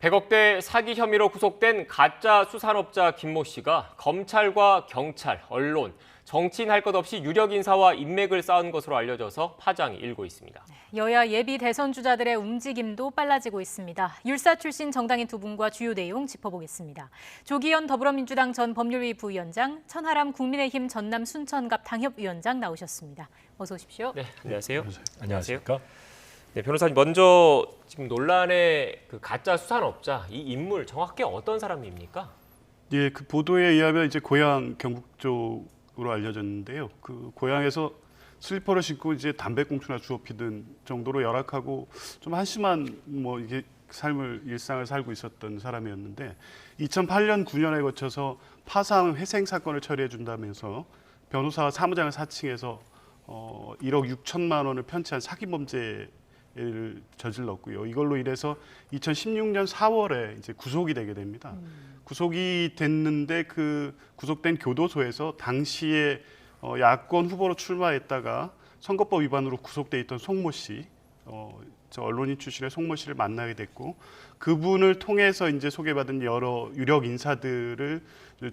100억대 사기 혐의로 구속된 가짜 수산업자 김모 씨가 검찰과 경찰, 언론, 정치인 할 것 없이 유력 인사와 인맥을 쌓은 것으로 알려져서 파장이 일고 있습니다. 여야 예비 대선 주자들의 움직임도 빨라지고 있습니다. 율사 출신 정당인 두 분과 주요 내용 짚어보겠습니다. 조기현 더불어민주당 전 법률위 부위원장, 천하람 국민의힘 전남 순천갑 당협위원장 나오셨습니다. 어서 오십시오. 네, 안녕하세요. 안녕하십니까? 네, 변호사님 먼저 지금 논란의 그 가짜 수산업자 이 인물 정확히 어떤 사람입니까? 예, 그 보도에 의하면 이제 고향 경북 쪽으로 알려졌는데요. 그 고향에서 슬리퍼를 신고 이제 담배꽁초나 주워 피던 정도로 열악하고 좀 한심한 뭐 이게 일상을 살고 있었던 사람이었는데 2008년 9년에 거쳐서 파상 회생 사건을 처리해 준다면서 변호사 사무장을 사칭해서 1억 6천만 원을 편취한 사기 범죄를 저질렀고요. 이걸로 인해서 2016년 4월에 이제 구속이 되게 됩니다. 구속이 됐는데 그 구속된 교도소에서 당시에 야권 후보로 출마했다가 선거법 위반으로 구속돼 있던 송모 씨, 저 언론인 출신의 송모 씨를 만나게 됐고 그분을 통해서 이제 소개받은 여러 유력 인사들을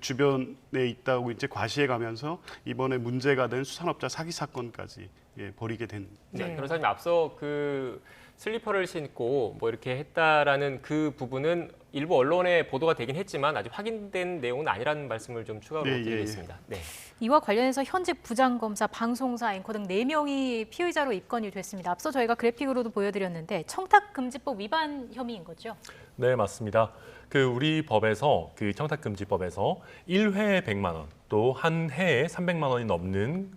주변에 있다고 이제 과시해 가면서 이번에 문제가 된 수산업자 사기 사건까지 벌이게 된. 네, 변호사님 앞서 그 슬리퍼를 신고 뭐 이렇게 했다라는 그 부분은 일부 언론에 보도가 되긴 했지만 아직 확인된 내용은 아니라는 말씀을 좀 추가로 드리겠습니다. 네. 이와 관련해서 현직 부장검사, 방송사, 앵커 등 4명이 피의자로 입건이 됐습니다. 앞서 저희가 그래픽으로도 보여드렸는데 청탁금지법 위반 혐의인 거죠? 네, 맞습니다. 우리 법에서 청탁금지법에서 1회에 100만 원, 또 한 해에 300만 원이 넘는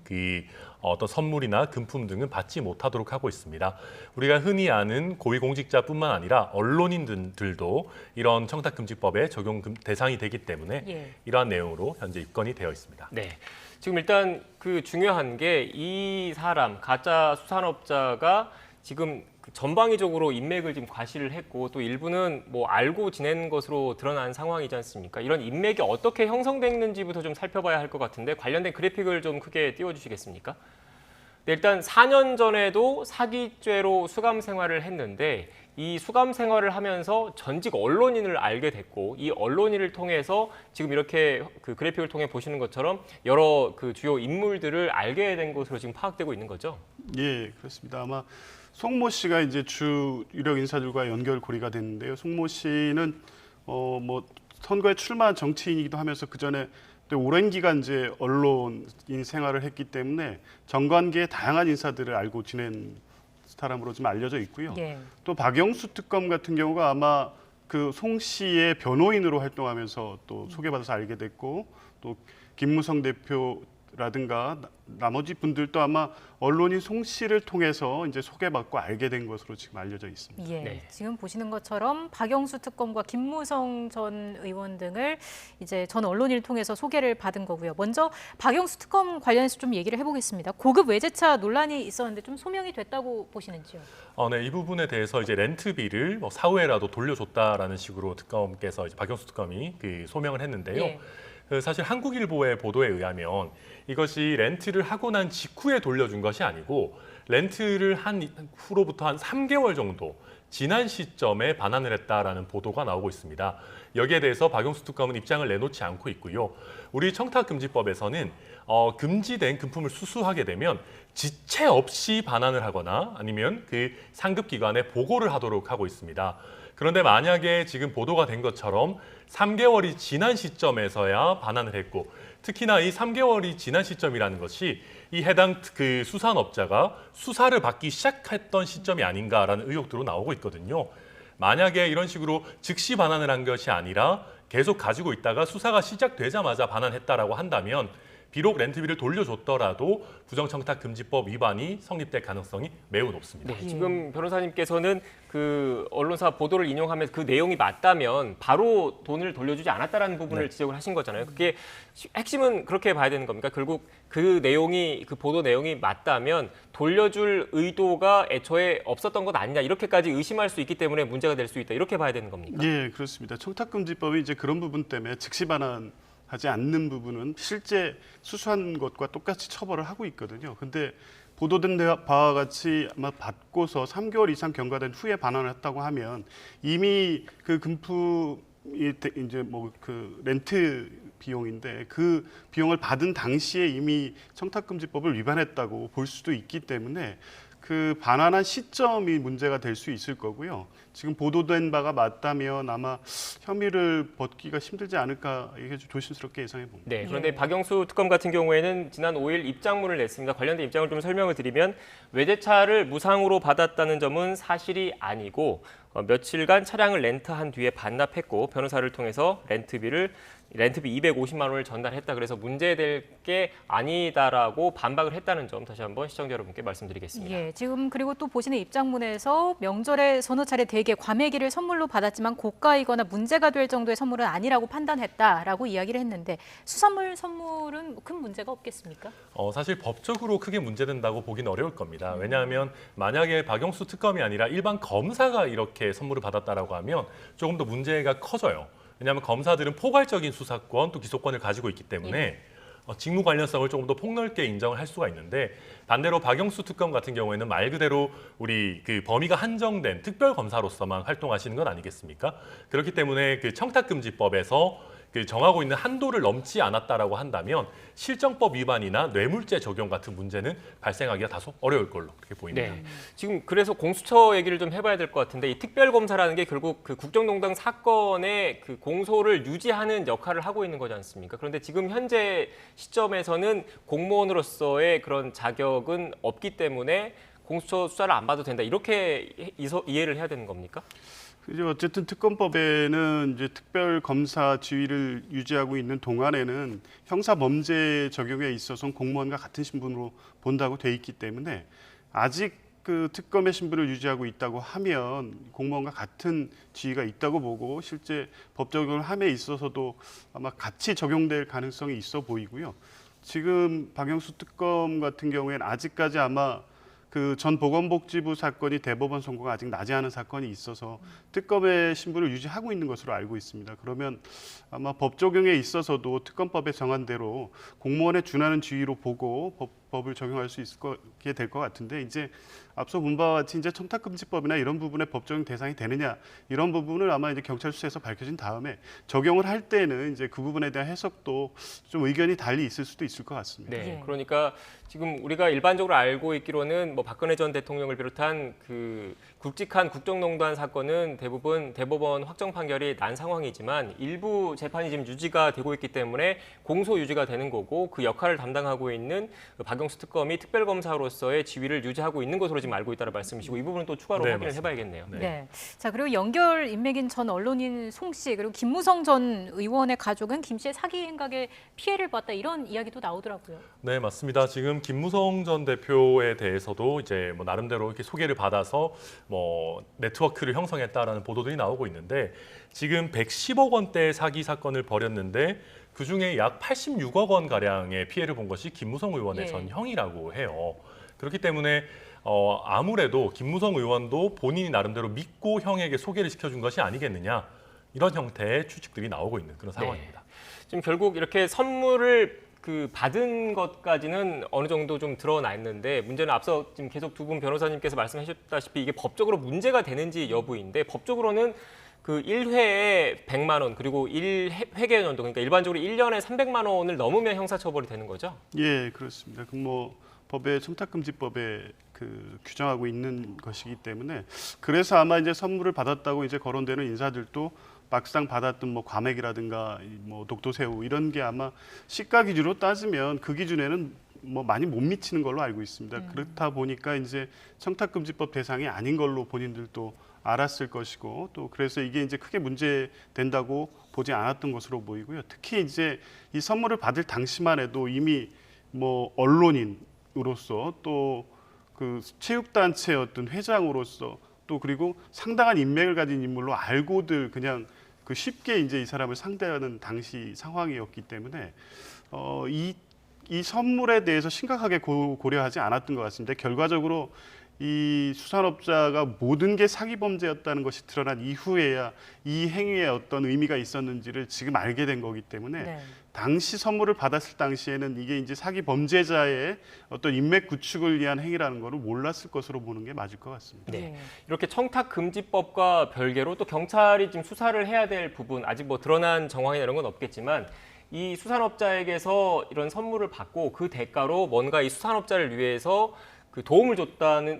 어떤 선물이나 금품 등은 받지 못하도록 하고 있습니다. 우리가 흔히 아는 고위공직자뿐만 아니라 언론인들도 이런 청탁금지법의 적용 대상이 되기 때문에 이러한 내용으로 현재 입건이 되어 있습니다. 네. 지금 일단 그 중요한 게 이 사람 가짜 수산업자가 지금 전방위적으로 인맥을 지금 과시를 했고 또 일부는 뭐 알고 지낸 것으로 드러난 상황이지 않습니까? 이런 인맥이 어떻게 형성됐는지부터 좀 살펴봐야 할 것 같은데 관련된 그래픽을 좀 크게 띄워주시겠습니까? 네, 일단 4년 전에도 사기죄로 수감 생활을 했는데 이 수감 생활을 하면서 전직 언론인을 알게 됐고 이 언론인을 통해서 지금 이렇게 그 그래픽을 통해 보시는 것처럼 여러 그 주요 인물들을 알게 된 것으로 지금 파악되고 있는 거죠? 예, 그렇습니다. 아마 송모 씨가 이제 주 유력 인사들과 연결고리가 됐는데요. 송모 씨는 뭐 선거에 출마한 정치인이기도 하면서 그 전에 오랜 기간 이제 언론인 생활을 했기 때문에 정관계의 다양한 인사들을 알고 지낸 사람으로 좀 알려져 있고요. 또 박영수 특검 같은 경우가 아마 그 송 씨의 변호인으로 활동하면서 또 소개받아서 알게 됐고 또 김무성 대표라든가 나머지 분들도 아마 언론인 송 씨를 통해서 이제 소개받고 알게 된 것으로 지금 알려져 있습니다. 네. 지금 보시는 것처럼 박영수 특검과 김무성 전 의원 등을 이제 전 언론인을 통해서 소개를 받은 거고요. 먼저 박영수 특검 관련해서 좀 얘기를 해보겠습니다. 고급 외제차 논란이 있었는데 좀 소명이 됐다고 보시는지요? 네, 이 부분에 대해서 이제 렌트비를 사후에라도 돌려줬다라는 식으로 특검께서 이제 박영수 특검이 소명을 했는데요. 사실 한국일보의 보도에 의하면 이것이 렌트를 하고 난 직후에 돌려준 것이 아니고 렌트를 한 후로부터 한 3개월 정도 지난 시점에 반환을 했다라는 보도가 나오고 있습니다. 여기에 대해서 박영수 특검은 입장을 내놓지 않고 있고요. 우리 청탁금지법에서는 금지된 금품을 수수하게 되면 지체 없이 반환을 하거나 아니면 그 상급기관에 보고를 하도록 하고 있습니다. 그런데 만약에 지금 보도가 된 것처럼 3개월이 지난 시점에서야 반환을 했고 특히나 이 3개월이 지난 시점이라는 것이 이 해당 그 수산업자가 수사를 받기 시작했던 시점이 아닌가라는 의혹들로 나오고 있거든요. 만약에 이런 식으로 즉시 반환을 한 것이 아니라 계속 가지고 있다가 수사가 시작되자마자 반환했다라고 한다면 비록 렌트비를 돌려줬더라도 부정청탁금지법 위반이 성립될 가능성이 매우 높습니다. 네, 지금 변호사님께서는 그 언론사 보도를 인용하면서 그 내용이 맞다면 바로 돈을 돌려주지 않았다라는 부분을 지적을 하신 거잖아요. 그게 핵심은 그렇게 봐야 되는 겁니까? 결국 그 내용이 그 보도 내용이 맞다면 돌려줄 의도가 애초에 없었던 것 아니냐 이렇게까지 의심할 수 있기 때문에 문제가 될 수 있다 이렇게 봐야 되는 겁니까? 예, 그렇습니다. 청탁금지법이 이제 그런 부분 때문에 즉시 반환 하지 않는 부분은 실제 수수한 것과 똑같이 처벌을 하고 있거든요. 근데 보도된 바와 같이 아마 받고서 3개월 이상 경과된 후에 반환을 했다고 하면 이미 그 금품이 이제 뭐 그 렌트 비용인데 그 비용을 받은 당시에 이미 청탁금지법을 위반했다고 볼 수도 있기 때문에 그 반환한 시점이 문제가 될 수 있을 거고요. 지금 보도된 바가 맞다면 아마 혐의를 벗기가 힘들지 않을까 이게 좀 조심스럽게 예상해 봅니다. 네, 그런데 박영수 특검 같은 경우에는 지난 5일 입장문을 냈습니다. 관련된 입장을 좀 설명을 드리면 외제차를 무상으로 받았다는 점은 사실이 아니고 며칠간 차량을 렌트한 뒤에 반납했고 변호사를 통해서 렌트비 250만 원을 전달했다. 그래서 문제될 게 아니다라고 반박을 했다는 점 다시 한번 시청자 여러분께 말씀드리겠습니다. 예, 지금 그리고 또 보시는 입장문에서 명절에 서너 차례 대개 과메기를 선물로 받았지만 고가이거나 문제가 될 정도의 선물은 아니라고 판단했다라고 이야기를 했는데 수산물 선물은 큰 문제가 없겠습니까? 사실 법적으로 크게 문제된다고 보기는 어려울 겁니다. 왜냐하면 만약에 박영수 특검이 아니라 일반 검사가 이렇게 선물을 받았다라고 하면 조금 더 문제가 커져요. 왜냐하면 검사들은 포괄적인 수사권 또 기소권을 가지고 있기 때문에 직무 관련성을 조금 더 폭넓게 인정을 할 수가 있는데 반대로 박영수 특검 같은 경우에는 말 그대로 우리 그 범위가 한정된 특별 검사로서만 활동하시는 건 아니겠습니까? 그렇기 때문에 그 청탁금지법에서 그 정하고 있는 한도를 넘지 않았다라고 한다면 실정법 위반이나 뇌물죄 적용 같은 문제는 발생하기가 다소 어려울 걸로 그렇게 보입니다. 네. 지금 그래서 공수처 얘기를 좀 해봐야 될 것 같은데 이 특별검사라는 게 결국 그 국정농단 사건의 그 공소를 유지하는 역할을 하고 있는 거지 않습니까? 그런데 지금 현재 시점에서는 공무원으로서의 그런 자격은 없기 때문에 공수처 수사를 안 봐도 된다. 이렇게 이해를 해야 되는 겁니까? 이제 어쨌든 특검법에는 이제 특별 검사 지위를 유지하고 있는 동안에는 형사 범죄 적용에 있어서는 공무원과 같은 신분으로 본다고 돼 있기 때문에 아직 그 특검의 신분을 유지하고 있다고 하면 공무원과 같은 지위가 있다고 보고 실제 법 적용을 함에 있어서도 아마 같이 적용될 가능성이 있어 보이고요. 지금 박영수 특검 같은 경우에는 아직까지 아마 그 전 보건복지부 사건이 대법원 선고가 아직 나지 않은 사건이 있어서 특검의 신분을 유지하고 있는 것으로 알고 있습니다. 그러면 아마 법 적용에 있어서도 특검법에 정한 대로 공무원에 준하는 지위로 보고 법을 적용할 수 있게 될 것 같은데 이제 앞서 본 바와 같이 이제 청탁금지법이나 이런 부분에 법 적용 대상이 되느냐 이런 부분을 아마 이제 경찰 수사에서 밝혀진 다음에 적용을 할 때는 이제 그 부분에 대한 해석도 좀 의견이 달리 있을 수도 있을 것 같습니다. 네, 예. 그러니까 지금 우리가 일반적으로 알고 있기로는 뭐 박근혜 전 대통령을 비롯한 그 굵직한 국정농단 사건은 대부분 대법원 확정 판결이 난 상황이지만 일부 재판이 지금 유지가 되고 있기 때문에 공소 유지가 되는 거고 그 역할을 담당하고 있는 박영수 특검이 특별검사로서의 지위를 유지하고 있는 것으로 지금 알고 있다는 말씀이시고 이 부분은 또 추가로 네, 확인을 맞습니다. 해봐야겠네요. 네. 자, 그리고 연결 인맥인 전 언론인 송 씨, 그리고 김무성 전 의원의 가족은 김 씨의 사기 행각에 피해를 봤다 이런 이야기도 나오더라고요. 네, 맞습니다. 지금 김무성 전 대표에 대해서도 이제 뭐 나름대로 이렇게 소개를 받아서 뭐 네트워크를 형성했다라는 보도들이 나오고 있는데 지금 110억 원대 사기 사건을 벌였는데 그 중에 약 86억 원 가량의 피해를 본 것이 김무성 의원의 예. 전 형이라고 해요. 그렇기 때문에 아무래도 김무성 의원도 본인이 나름대로 믿고 형에게 소개를 시켜준 것이 아니겠느냐 이런 형태의 추측들이 나오고 있는 그런 상황입니다. 지금 결국 이렇게 선물을 그 받은 것까지는 어느 정도 좀 드러나 있는데 문제는 앞서 지금 계속 두 분 변호사님께서 말씀하셨다시피 이게 법적으로 문제가 되는지 여부인데 법적으로는 그 1회에 100만 원 그리고 1회계 연도 그러니까 일반적으로 1년에 300만 원을 넘으면 형사처벌이 되는 거죠? 예, 그렇습니다. 그 뭐 법에 청탁금지법에 그 규정하고 있는 것이기 때문에 그래서 아마 이제 선물을 받았다고 이제 거론되는 인사들도 막상 받았던 뭐 과메기라든가 뭐 독도새우 이런 게 아마 시가 기준으로 따지면 그 기준에는 뭐 많이 못 미치는 걸로 알고 있습니다. 그렇다 보니까 이제 청탁금지법 대상이 아닌 걸로 본인들도 알았을 것이고 또 그래서 이게 이제 크게 문제된다고 보지 않았던 것으로 보이고요. 특히 이제 이 선물을 받을 당시만 해도 이미 뭐 언론인으로서 또 그 체육단체 어떤 회장으로서 또 그리고 상당한 인맥을 가진 인물로 알고들 그냥 그 쉽게 이제 이 사람을 상대하는 당시 상황이었기 때문에 이 선물에 대해서 심각하게 고려하지 않았던 것 같습니다. 결과적으로 이 수산업자가 모든 게 사기 범죄였다는 것이 드러난 이후에야 이 행위에 어떤 의미가 있었는지를 지금 알게 된 거기 때문에 네. 당시 선물을 받았을 당시에는 이게 이제 사기 범죄자의 어떤 인맥 구축을 위한 행위라는 거를 몰랐을 것으로 보는 게 맞을 것 같습니다. 네. 예. 이렇게 청탁금지법과 별개로 또 경찰이 지금 수사를 해야 될 부분, 아직 뭐 드러난 정황이나 이런 건 없겠지만 이 수산업자에게서 이런 선물을 받고 그 대가로 뭔가 이 수산업자를 위해서 그 도움을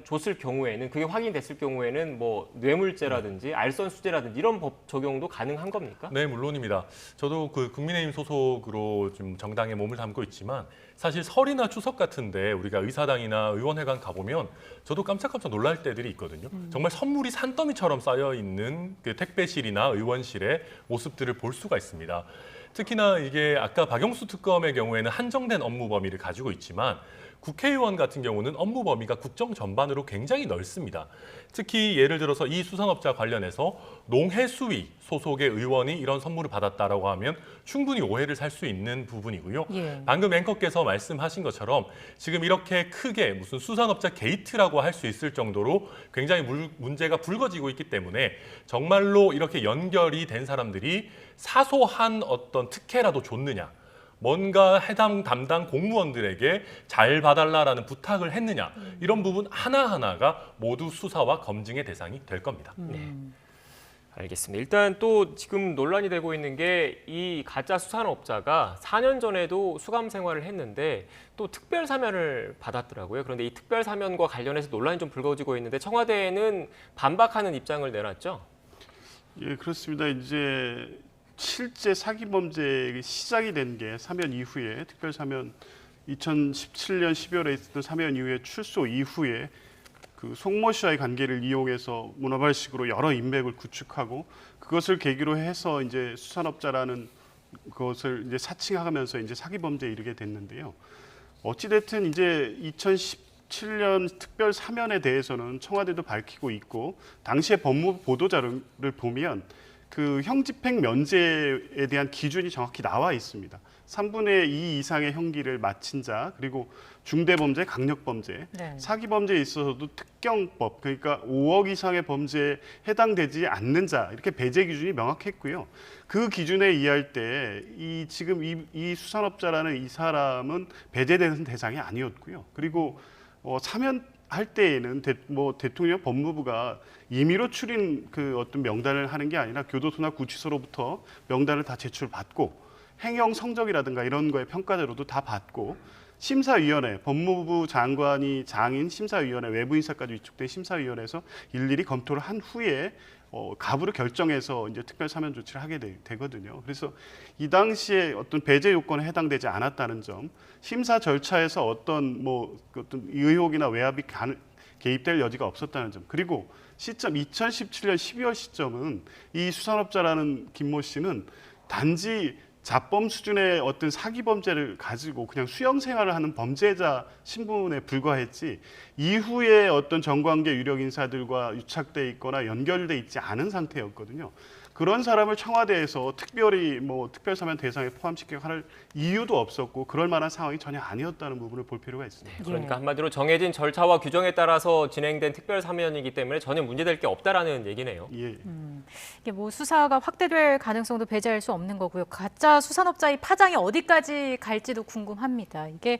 줬을 경우에는, 그게 확인됐을 경우에는 뭐 뇌물죄라든지 알선수재라든지 이런 법 적용도 가능한 겁니까? 네, 물론입니다. 저도 그 국민의힘 소속으로 좀 정당에 몸을 담고 있지만 사실 설이나 추석 같은데 우리가 의사당이나 의원회관 가보면 저도 깜짝깜짝 놀랄 때들이 있거든요. 정말 선물이 산더미처럼 쌓여 있는 그 택배실이나 의원실의 모습들을 볼 수가 있습니다. 특히나 이게 아까 박영수 특검의 경우에는 한정된 업무 범위를 가지고 있지만 국회의원 같은 경우는 업무 범위가 국정 전반으로 굉장히 넓습니다. 특히 예를 들어서 이 수산업자 관련해서 농해수위 소속의 의원이 이런 선물을 받았다라고 하면 충분히 오해를 살 수 있는 부분이고요. 예. 방금 앵커께서 말씀하신 것처럼 지금 이렇게 크게 무슨 수산업자 게이트라고 할 수 있을 정도로 굉장히 문제가 불거지고 있기 때문에 정말로 이렇게 연결이 된 사람들이 사소한 어떤 특혜라도 줬느냐, 뭔가 해당 담당 공무원들에게 잘 봐달라라는 부탁을 했느냐, 이런 부분 하나하나가 모두 수사와 검증의 대상이 될 겁니다. 네. 알겠습니다. 일단 또 지금 논란이 되고 있는 게 이 가짜 수산업자가 4년 전에도 수감 생활을 했는데 또 특별 사면을 받았더라고요. 그런데 이 특별 사면과 관련해서 논란이 좀 불거지고 있는데 청와대에는 반박하는 입장을 내놨죠. 예, 그렇습니다. 이제 실제 사기 범죄의 시작이 된 게 사면 이후에 특별 사면 2017년 12월에 있었던 사면 이후에 출소 이후에 그 송모 씨와의 관계를 이용해서 문어발식으로 여러 인맥을 구축하고 그것을 계기로 해서 이제 수산업자라는 것을 이제 사칭하면서 이제 사기 범죄에 이르게 됐는데요. 어찌 됐든 이제 2017년 특별 사면에 대해서는 청와대도 밝히고 있고 당시의 법무부 보도자료를 보면 그 형집행 면제에 대한 기준이 정확히 나와 있습니다. 3분의 2 이상의 형기를 마친 자, 그리고 중대범죄, 강력범죄, 네. 사기범죄에 있어서도 특경법, 그러니까 5억 이상의 범죄에 해당되지 않는 자, 이렇게 배제 기준이 명확했고요. 그 기준에 의할 때 지금 이 수산업자라는 이 사람은 배제되는 대상이 아니었고요. 그리고 사면할 때에는 대통령 법무부가 임의로 추린 그 어떤 명단을 하는 게 아니라 교도소나 구치소로부터 명단을 다 제출받고 행정 성적이라든가 이런 거에 평가대로도 다 받고 심사위원회, 법무부 장관이 장인 심사위원회, 외부 인사까지 위촉된 심사위원회에서 일일이 검토를 한 후에 가부를 결정해서 이제 특별 사면 조치를 하게 되거든요. 그래서 이 당시에 어떤 배제 요건에 해당되지 않았다는 점, 심사 절차에서 어떤 의혹이나 외압이 개입될 여지가 없었다는 점, 그리고 시점 2017년 12월 시점은 이 수산업자라는 김모 씨는 단지 자범 수준의 어떤 사기 범죄를 가지고 그냥 수영 생활을 하는 범죄자 신분에 불과했지 이후에 어떤 정관계 유력 인사들과 유착돼 있거나 연결돼 있지 않은 상태였거든요. 그런 사람을 청와대에서 특별히 특별 사면 대상에 포함시켜 할 이유도 없었고 그럴 만한 상황이 전혀 아니었다는 부분을 볼 필요가 있습니다. 그러니까 한마디로 정해진 절차와 규정에 따라서 진행된 특별 사면이기 때문에 전혀 문제될 게 없다라는 얘기네요. 예. 이게 수사가 확대될 가능성도 배제할 수 없는 거고요. 가짜 수산업자의 파장이 어디까지 갈지도 궁금합니다. 이게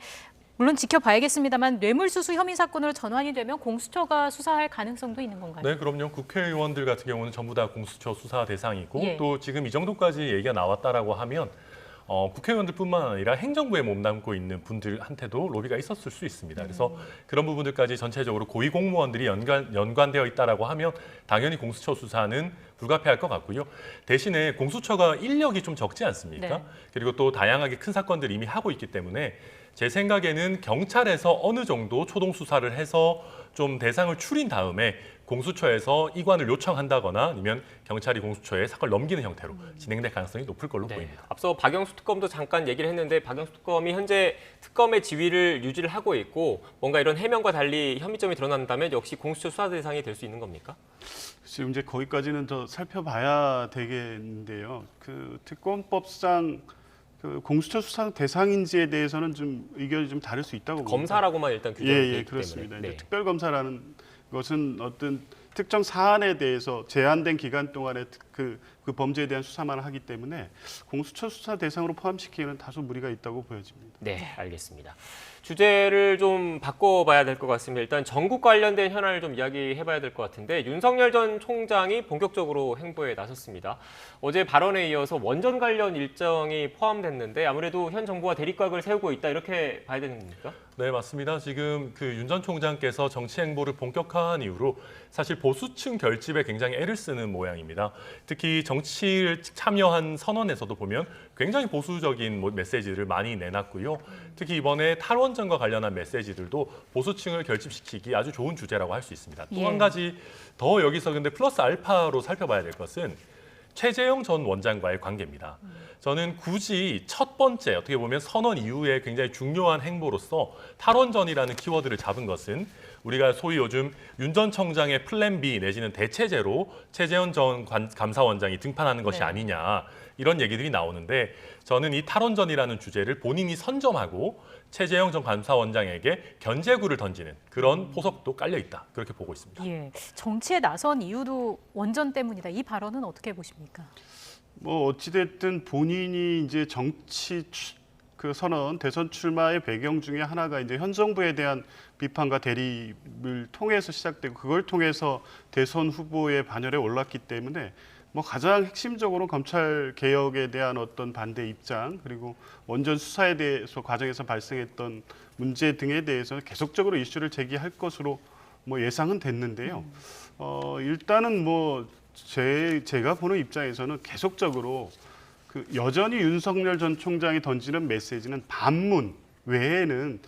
물론 지켜봐야겠습니다만 뇌물수수 혐의 사건으로 전환이 되면 공수처가 수사할 가능성도 있는 건가요? 네, 그럼요. 국회의원들 같은 경우는 전부 다 공수처 수사 대상이고 예. 또 지금 이 정도까지 얘기가 나왔다라고 하면 국회의원들뿐만 아니라 행정부에 몸담고 있는 분들한테도 로비가 있었을 수 있습니다. 그래서 그런 부분들까지 전체적으로 고위 공무원들이 연관되어 있다라고 하면 당연히 공수처 수사는 불가피할 것 같고요. 대신에 공수처가 인력이 좀 적지 않습니까? 네. 그리고 또 다양하게 큰 사건들을 이미 하고 있기 때문에 제 생각에는 경찰에서 어느 정도 초동 수사를 해서 좀 대상을 추린 다음에 공수처에서 이관을 요청한다거나 아니면 경찰이 공수처에 사건을 넘기는 형태로 진행될 가능성이 높을 걸로 보입니다. 앞서 박영수 특검도 잠깐 얘기를 했는데 박영수 특검이 현재 특검의 지위를 유지를 하고 있고 뭔가 이런 해명과 달리 혐의점이 드러난다면 역시 공수처 수사 대상이 될 수 있는 겁니까? 지금 이제 거기까지는 더 살펴봐야 되겠는데요. 그 특검법상 그 공수처 수사 대상인지에 대해서는 좀 의견이 좀 다를 수 있다고 봅니다. 검사라고만 일단 규정이 예, 되어 예, 있기 그렇습니다. 때문에. 이제 특별검사라는 것은 어떤 특정 사안에 대해서 제한된 기간 동안에 그 범죄에 대한 수사만 하기 때문에 공수처 수사 대상으로 포함시키기는 다소 무리가 있다고 보여집니다. 네, 알겠습니다. 주제를 좀 바꿔봐야 될 것 같습니다. 일단 전국 관련된 현안을 좀 이야기해봐야 될 것 같은데 윤석열 전 총장이 본격적으로 행보에 나섰습니다. 어제 발언에 이어서 원전 관련 일정이 포함됐는데 아무래도 현 정부와 대립각을 세우고 있다 이렇게 봐야 되는 겁니까? 네, 맞습니다. 지금 그 윤 전 총장께서 정치 행보를 본격화한 이후로 사실 보수층 결집에 굉장히 애를 쓰는 모양입니다. 특히 정치를 참여한 선언에서도 보면 굉장히 보수적인 메시지를 많이 내놨고요. 특히 이번에 탈원전과 관련한 메시지들도 보수층을 결집시키기 아주 좋은 주제라고 할 수 있습니다. 또 한 가지 더 여기서 근데 플러스 알파로 살펴봐야 될 것은 최재형 전 원장과의 관계입니다. 저는 굳이 첫 번째 어떻게 보면 선언 이후에 굉장히 중요한 행보로서 탈원전이라는 키워드를 잡은 것은 우리가 소위 요즘 윤 전 청장의 플랜 B 내지는 대체제로 최재형 전 감사원장이 등판하는 것이 아니냐 이런 얘기들이 나오는데 저는 이 탈원전이라는 주제를 본인이 선점하고 최재형 전 감사원장에게 견제구를 던지는 그런 포석도 깔려 있다 그렇게 보고 있습니다. 예, 정치에 나선 이유도 원전 때문이다. 이 발언은 어떻게 보십니까? 뭐 어찌됐든 본인이 이제 그 선언 대선 출마의 배경 중에 하나가 이제 현 정부에 대한 비판과 대립을 통해서 시작되고 그걸 통해서 대선 후보의 반열에 올랐기 때문에 뭐 가장 핵심적으로 검찰 개혁에 대한 어떤 반대 입장 그리고 원전 수사에 대해서 과정에서 발생했던 문제 등에 대해서 계속적으로 이슈를 제기할 것으로 뭐 예상은 됐는데요. 일단은 뭐 제가 보는 입장에서는 계속적으로 그 여전히 윤석열 전 총장이 던지는 메시지는 반문 외에는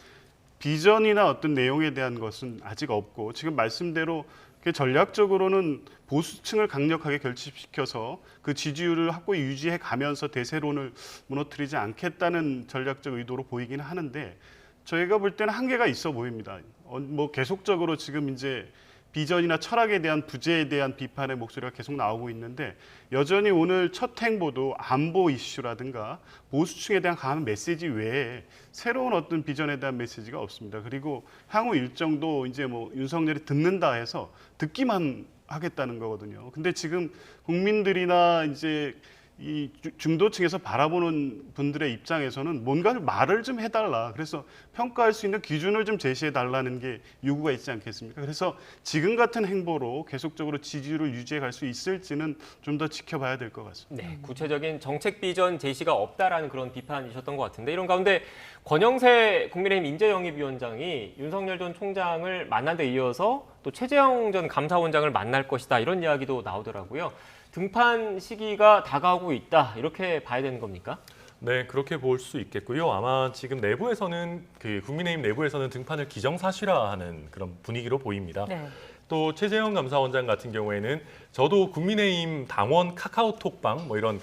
비전이나 어떤 내용에 대한 것은 아직 없고 지금 말씀대로 전략적으로는 보수층을 강력하게 결집시켜서 그 지지율을 확고히 유지해 가면서 대세론을 무너뜨리지 않겠다는 전략적 의도로 보이긴 하는데 저희가 볼 때는 한계가 있어 보입니다. 뭐 계속적으로 지금 이제 비전이나 철학에 대한 부재에 대한 비판의 목소리가 계속 나오고 있는데 여전히 오늘 첫 행보도 안보 이슈라든가 보수층에 대한 강한 메시지 외에 새로운 어떤 비전에 대한 메시지가 없습니다. 그리고 향후 일정도 이제 뭐 윤석열이 듣는다 해서 듣기만 하겠다는 거거든요. 근데 지금 국민들이나 이제 이 중도층에서 바라보는 분들의 입장에서는 뭔가를 말을 좀 해달라. 그래서 평가할 수 있는 기준을 좀 제시해달라는 게 요구가 있지 않겠습니까? 그래서 지금 같은 행보로 계속적으로 지지율을 유지해 갈 수 있을지는 좀 더 지켜봐야 될 것 같습니다. 네, 구체적인 정책 비전 제시가 없다라는 그런 비판이셨던 것 같은데 이런 가운데 권영세 국민의힘 인재영입위원장이 윤석열 전 총장을 만난 데 이어서 또 최재형 전 감사원장을 만날 것이다 이런 이야기도 나오더라고요. 등판 시기가 다가오고 있다 이렇게 봐야 되는 겁니까? 네, 그렇게 볼 수 있겠고요. 아마 지금 내부에서는 국민의힘 내부에서는 등판을 기정사실화하는 그런 분위기로 보입니다. 네. 또 최재형 감사원장 같은 경우에는 저도 국민의힘 당원 카카오톡방 뭐 이런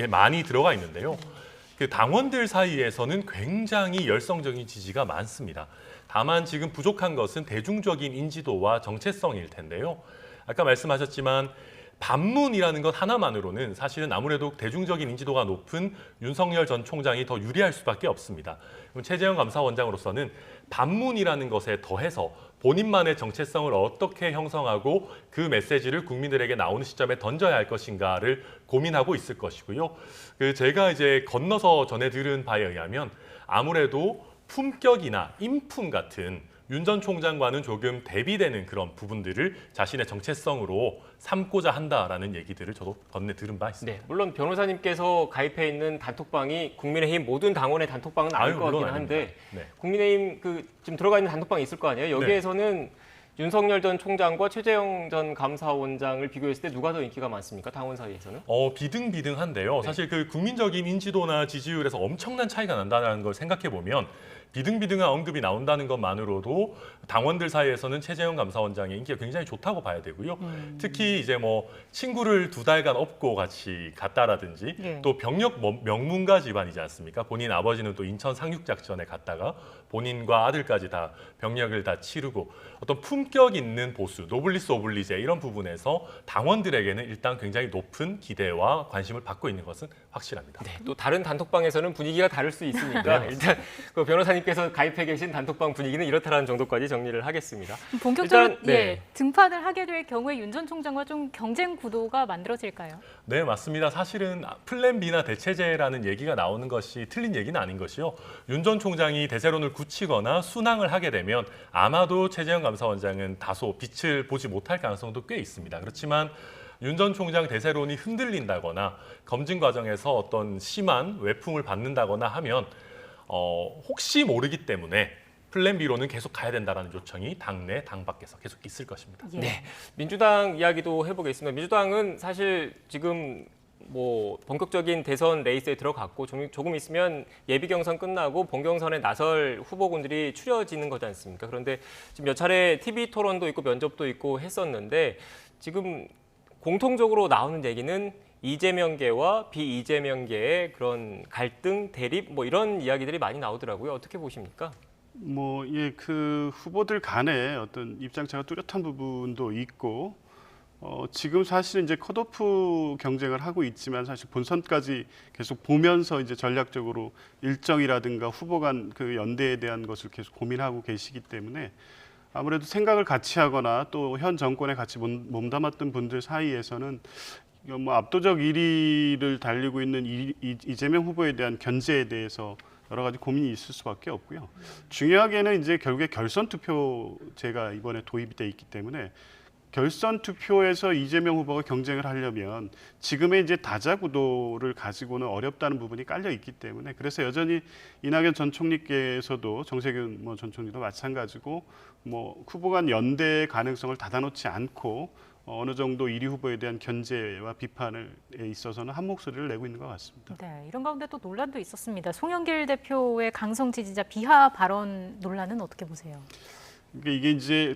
많이 들어가 있는데요. 그 당원들 사이에서는 굉장히 열성적인 지지가 많습니다. 다만 지금 부족한 것은 대중적인 인지도와 정체성일 텐데요. 아까 말씀하셨지만 반문이라는 것 하나만으로는 사실은 아무래도 대중적인 인지도가 높은 윤석열 전 총장이 더 유리할 수밖에 없습니다. 그럼 최재형 감사원장으로서는 반문이라는 것에 더해서 본인만의 정체성을 어떻게 형성하고 그 메시지를 국민들에게 나오는 시점에 던져야 할 것인가를 고민하고 있을 것이고요. 제가 이제 건너서 전해 들은 바에 의하면 아무래도 품격이나 인품 같은 윤 전 총장과는 조금 대비되는 그런 부분들을 자신의 정체성으로 삼고자 한다라는 얘기들을 저도 건네 들은 바 있습니다. 네, 물론 변호사님께서 가입해 있는 단톡방이 국민의힘 모든 당원의 단톡방은 아닐 것 같긴 한데 네. 국민의힘 지금 들어가 있는 단톡방이 있을 거 아니에요? 여기에서는 윤석열 전 총장과 최재형 전 감사원장을 비교했을 때 누가 더 인기가 많습니까? 당원 사이에서는? 비등비등한데요. 사실 그 국민적인 인지도나 지지율에서 엄청난 차이가 난다는 걸 생각해 보면 비등비등한 언급이 나온다는 것만으로도 당원들 사이에서는 최재형 감사원장의 인기가 굉장히 좋다고 봐야 되고요. 특히 이제 뭐 친구를 2달간 업고 같이 갔다라든지 또 병력 명문가 집안이지 않습니까? 본인 아버지는 또 인천 상륙작전에 갔다가 본인과 아들까지 다 병력을 다 치르고 어떤 품격 있는 보수, 노블리스 오블리제 이런 부분에서 당원들에게는 일단 굉장히 높은 기대와 관심을 받고 있는 것은 확실합니다. 네, 또 다른 단톡방에서는 분위기가 다를 수 있으니까 일단 그 변호사님 변호사님께서 가입해 계신 단톡방 분위기는 이렇다라는 정도까지 정리를 하겠습니다. 본격적으로 일단, 네. 등판을 하게 될 경우에 윤 전 총장과 좀 경쟁 구도가 만들어질까요? 네, 맞습니다. 사실은 플랜 B나 대체제라는 얘기가 나오는 것이 틀린 얘기는 아닌 것이요. 윤 전 총장이 대세론을 굳히거나 순항을 하게 되면 아마도 최재형 감사원장은 다소 빛을 보지 못할 가능성도 꽤 있습니다. 그렇지만 윤 전 총장 대세론이 흔들린다거나 검증 과정에서 어떤 심한 외풍을 받는다거나 하면 혹시 모르기 때문에 플랜 B로는 계속 가야 된다는 요청이 당내, 당 밖에서 계속 있을 것입니다. 예. 네, 민주당 이야기도 해보겠습니다. 민주당은 사실 지금 뭐 본격적인 대선 레이스에 들어갔고 조금 있으면 예비 경선 끝나고 본 경선에 나설 후보군들이 추려지는 거지 않습니까? 그런데 지금 몇 차례 TV 토론도 있고 면접도 있고 했었는데 지금 공통적으로 나오는 얘기는 이재명계와 비이재명계의 그런 갈등, 대립 뭐 이런 이야기들이 많이 나오더라고요. 어떻게 보십니까? 그 후보들 간에 어떤 입장차가 뚜렷한 부분도 있고, 지금 사실 이제 컷오프 경쟁을 하고 있지만 사실 본선까지 계속 보면서 이제 전략적으로 일정이라든가 후보 간 그 연대에 대한 것을 계속 고민하고 계시기 때문에 아무래도 생각을 같이 하거나 또 현 정권에 같이 몸담았던 분들 사이에서는 뭐 압도적 1위를 달리고 있는 이재명 후보에 대한 견제에 대해서 여러 가지 고민이 있을 수밖에 없고요. 중요하게는 이제 결국에 결선 투표제가 이번에 도입이 돼 있기 때문에 결선 투표에서 이재명 후보가 경쟁을 하려면 지금의 이제 다자 구도를 가지고는 어렵다는 부분이 깔려 있기 때문에 그래서 여전히 이낙연 전 총리께서도 정세균 전 총리도 마찬가지고 후보 간 연대 가능성을 닫아놓지 않고 어느 정도 1위 후보에 대한 견제와 비판에 있어서는 한 목소리를 내고 있는 것 같습니다. 네, 이런 가운데 또 논란도 있었습니다. 송영길 대표의 강성 지지자 비하 발언 논란은 어떻게 보세요? 그러니까 이게 이제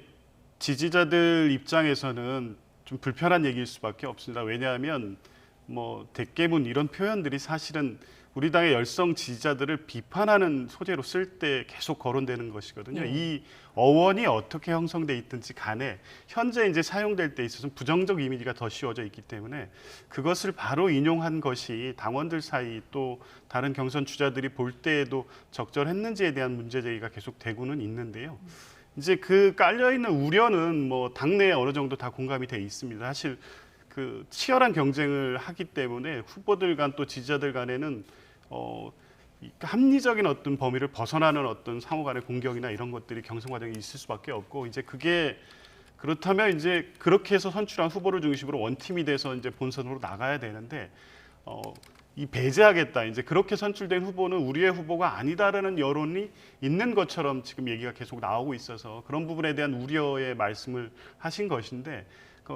지지자들 입장에서는 좀 불편한 얘기일 수밖에 없습니다. 왜냐하면 대깨문 이런 표현들이 사실은 우리 당의 열성 지지자들을 비판하는 소재로 쓸 때 계속 거론되는 것이거든요. 이 어원이 어떻게 형성돼 있든지 간에 현재 이제 사용될 때 있어서 부정적 이미지가 더 씌워져 있기 때문에 그것을 바로 인용한 것이 당원들 사이 또 다른 경선 주자들이 볼 때에도 적절했는지에 대한 문제 제기가 계속 되고는 있는데요. 이제 그 깔려 있는 우려는 당내에 어느 정도 다 공감이 돼 있습니다. 사실 그 치열한 경쟁을 하기 때문에 후보들 간 또 지지자들 간에는 합리적인 어떤 범위를 벗어나는 어떤 상호 간의 공격이나 이런 것들이 경선 과정에 있을 수밖에 없고 이제 그게 그렇다면 이제 그렇게 해서 선출한 후보를 중심으로 원팀이 돼서 이제 본선으로 나가야 되는데 이 배제하겠다. 이제 그렇게 선출된 후보는 우리의 후보가 아니다라는 여론이 있는 것처럼 지금 얘기가 계속 나오고 있어서 그런 부분에 대한 우려의 말씀을 하신 것인데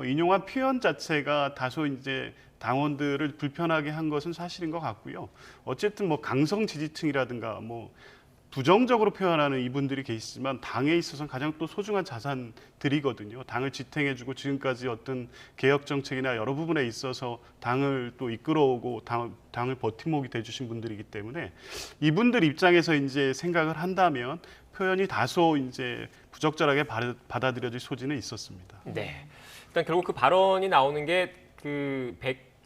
인용한 표현 자체가 다소 이제 당원들을 불편하게 한 것은 사실인 것 같고요. 어쨌든 강성 지지층이라든가 부정적으로 표현하는 이분들이 계시지만 당에 있어서는 가장 또 소중한 자산들이거든요. 당을 지탱해주고 지금까지 어떤 개혁 정책이나 여러 부분에 있어서 당을 또 이끌어오고 당을 버팀목이 돼주신 분들이기 때문에 이분들 입장에서 이제 생각을 한다면 표현이 다소 이제 부적절하게 받아들여질 소지는 있었습니다. 네. 일단 결국 그 발언이 나오는 게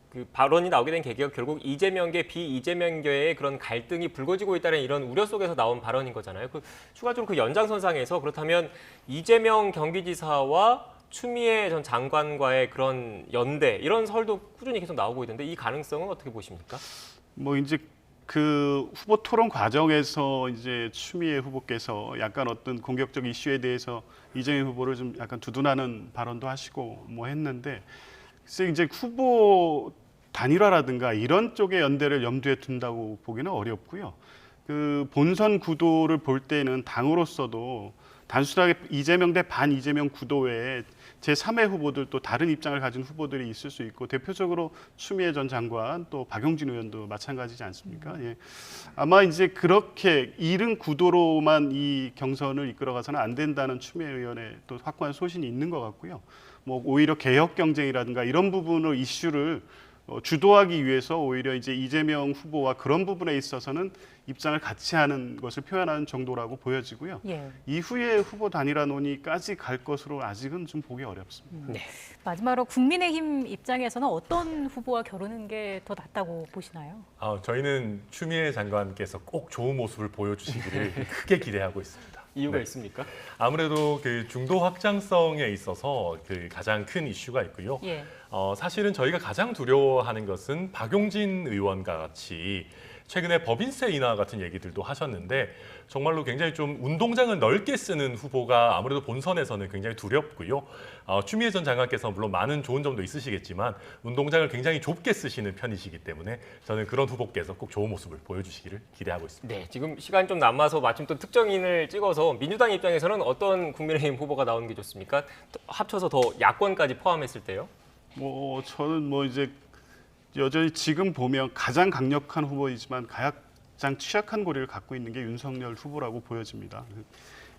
그 발언이 나오게 된 계기가 결국 이재명계 비이재명계의 그런 갈등이 불거지고 있다는 이런 우려 속에서 나온 발언인 거잖아요. 추가적으로 그 연장선상에서 그렇다면 이재명 경기지사와 추미애 전 장관과의 그런 연대 이런 설도 꾸준히 계속 나오고 있는데 이 가능성은 어떻게 보십니까? 이제 그 후보 토론 과정에서 이제 추미애 후보께서 약간 어떤 공격적 이슈에 대해서 이재명 후보를 좀 약간 두둔하는 발언도 하시고 했는데 글쎄 이제 후보 단일화라든가 이런 쪽의 연대를 염두에 둔다고 보기는 어렵고요. 그 본선 구도를 볼 때는 당으로서도 단순하게 이재명 대 반 이재명 구도 외에 제3의 후보들 또 다른 입장을 가진 후보들이 있을 수 있고 대표적으로 추미애 전 장관 또 박용진 의원도 마찬가지지 않습니까? 예. 아마 이제 그렇게 이른 구도로만 이 경선을 이끌어가서는 안 된다는 추미애 의원의 또 확고한 소신이 있는 것 같고요. 오히려 개혁 경쟁이라든가 이런 부분을 이슈를 주도하기 위해서 오히려 이제 이재명 후보와 그런 부분에 있어서는 입장을 같이 하는 것을 표현하는 정도라고 보여지고요. 예. 이후에 후보 단일화 논의까지 갈 것으로 아직은 좀 보기 어렵습니다. 네. 마지막으로 국민의힘 입장에서는 어떤 후보와 겨루는 게 더 낫다고 보시나요? 저희는 추미애 장관께서 꼭 좋은 모습을 보여주시기를 크게 기대하고 있습니다. 이유가 네. 있습니까? 아무래도 그 중도 확장성에 있어서 그 가장 큰 이슈가 있고요. 예. 사실은 저희가 가장 두려워하는 것은 박용진 의원과 같이 최근에 법인세 인하 같은 얘기들도 하셨는데 정말로 굉장히 좀 운동장을 넓게 쓰는 후보가 아무래도 본선에서는 굉장히 두렵고요. 추미애 전 장관께서 물론 많은 좋은 점도 있으시겠지만 운동장을 굉장히 좁게 쓰시는 편이시기 때문에 저는 그런 후보께서 꼭 좋은 모습을 보여주시기를 기대하고 있습니다. 네, 지금 시간 좀 남아서 마침 또 특정인을 찍어서 민주당 입장에서는 어떤 국민의힘 후보가 나오는 게 좋습니까? 합쳐서 더 야권까지 포함했을 때요? 저는 이제 여전히 지금 보면 가장 강력한 후보이지만 가장 취약한 고리를 갖고 있는 게 윤석열 후보라고 보여집니다.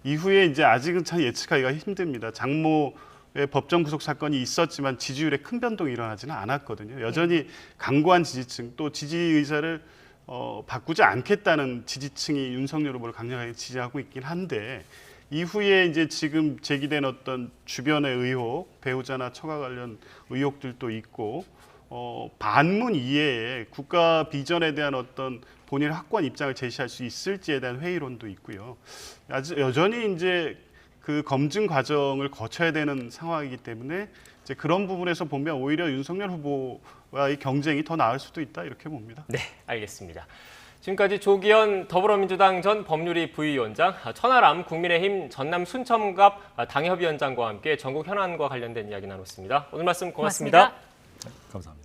이후에 이제 아직은 참 예측하기가 힘듭니다. 장모의 법정 구속 사건이 있었지만 지지율에 큰 변동이 일어나지는 않았거든요. 여전히 강고한 지지층 또 지지 의사를 바꾸지 않겠다는 지지층이 윤석열 후보를 강력하게 지지하고 있긴 한데 이후에 이제 지금 제기된 어떤 주변의 의혹, 배우자나 처가 관련 의혹들도 있고 반문 이외에 국가 비전에 대한 어떤 본인의 확고한 입장을 제시할 수 있을지에 대한 회의론도 있고요. 아직 여전히 이제 그 검증 과정을 거쳐야 되는 상황이기 때문에 이제 그런 부분에서 보면 오히려 윤석열 후보와의 경쟁이 더 나을 수도 있다 이렇게 봅니다. 네, 알겠습니다. 지금까지 조기현 더불어민주당 전 법률위 부위원장, 천하람 국민의힘 전남 순천갑 당협위원장과 함께 전국 현안과 관련된 이야기 나눴습니다. 오늘 말씀 고맙습니다. 고맙습니다. 감사합니다.